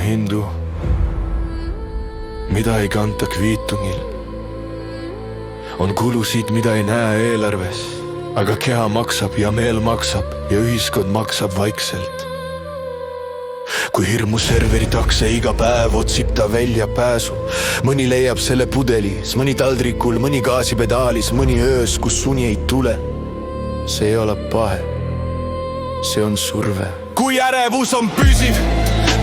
hindu, mida ei kanta kviitungil. On kulusid, mida ei näe eelarves, aga keha maksab ja meel maksab ja ühiskond maksab vaikselt. Kui hirmu serveri takse iga päev otsib ta välja pääsu. Mõni leiab selle pudelis, mõni taldrikul, mõni gaasipedaalis, mõni öös, kus suni ei tule. See ei ole pahe, see on surve. Kui ärevus on püsiv,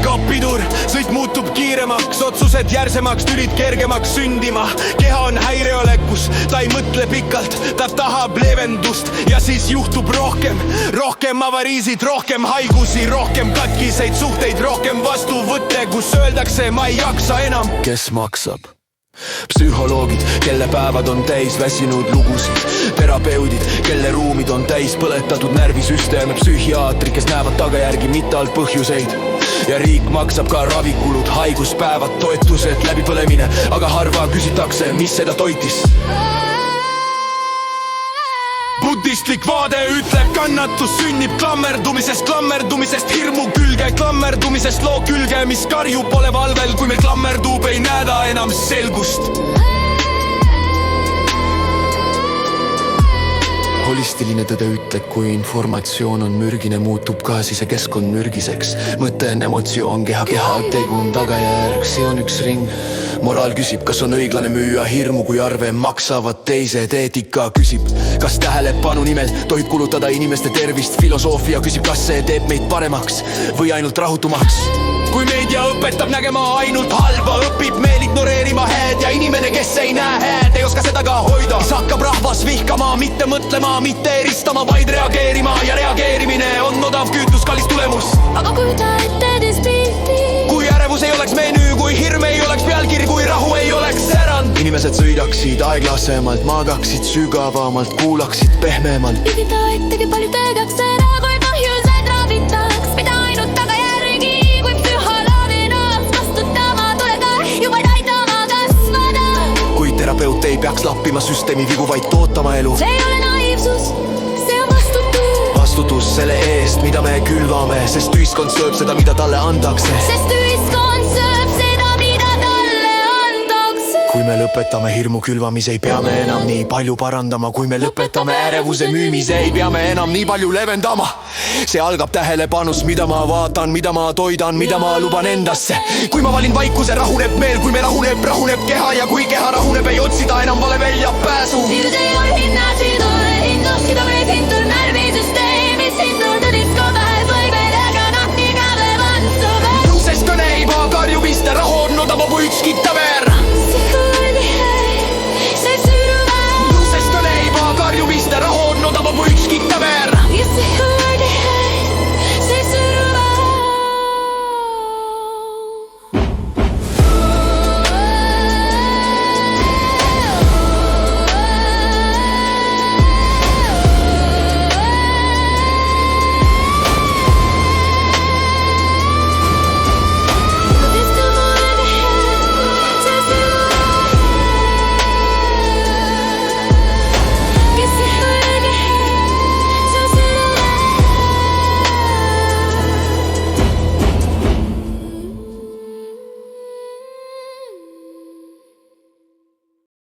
kaob pidur, sõit muutub kiiremaks, otsused järsemaks, tülid kergemaks sündima. Keha on häireolekus, ta ei mõtle pikalt, ta tahab leevendust ja siis juhtub rohkem. Rohkem avariisid, rohkem haigusi, rohkem katkiseid suhteid, rohkem vastuvõtte, kus öeldakse ma ei jaksa enam. Kes maksab? Psühholoogid, kelle päevad on täis väsinud lugusid, terapeudid, kelle ruumid on täis põletatud närvisüsteeme, psühhiaatrid, kes näevad tagajärgi, mitte alt põhjuseid. Ja riik maksab ka ravikulud, haiguspäevad, toetused, läbipõlemine, aga harva küsitakse, mis seda toitis. Budistlik vaade ütleb, kannatus sünnib klammerdumisest hirmu külge, klammerdumisest loo külge, mis karju pole valvel, kui meil klammerdub, ei näeda enam selgust. Holistiline tõde ütleb, kui informatsioon on mürgine, muutub ka siis see keskkond mürgiseks. Mõte on emotsioon, keha, tegun, tagajärg, see on üks ring. Moraal küsib, kas on õiglane müüa hirmu, kui arve maksavad teised. Eetika küsib, kas tähelepanu nimel tohib kulutada inimeste tervist. Filosoofia küsib, kas see teeb meid paremaks või ainult rahutumaks. Kui meedia õpetab nägema ainult halba, õpib meil ignoreerima hääd ja inimene, kes ei näe hääd, ei oska seda ka hoida. Siis hakkab rahvas vihkama, mitte mõtlema, mitte eristama, vaid reageerima ja reageerimine on odav kütus, kallis tulemus. Aga kujuta ette dispilti. Kui ärevus ei oleks menüü, kui hirm ei oleks pealkiri, kui rahu ei oleks erand. Inimesed sõidaksid aeglasemalt, magaksid sügavamalt, kuulaksid pehmemalt. Igita ettegi palju tegaks ära, kui põhjused ravitaks, mida ainult tagajärgi, kui psühholoogina vastutama tulega juba aitama kasvada. Kui terapeut ei peaks lappima süsteemi vigu, vaid tootama elu. See ei ole naiivsus, see on vastutus. Vastutus selle eest, mida me külvame, sest ühiskond sööb seda, mida talle andakse. Sest ühiskond sööb seda, mida talle andakse. Kui me lõpetame hirmu külvamise, ei pea me enam nii palju parandama. Kui me lõpetame ärevuse müümise, ei pea me enam nii palju levendama. See algab tähelepanus, mida ma vaatan, mida ma toidan, mida ma luban endasse. Kui ma valin vaikuse, rahuneb meel, kui me rahuneb keha ja kui keha rahuneb, ei otsida enam vale välja pääsu. Sirus ei ole hinnasid, ole hindus, sida meid hindur närvisüsteemis, hindur disko päev, võib edega nahtiga veel vantsuga. Tõuses kõne, ei maa karjumist,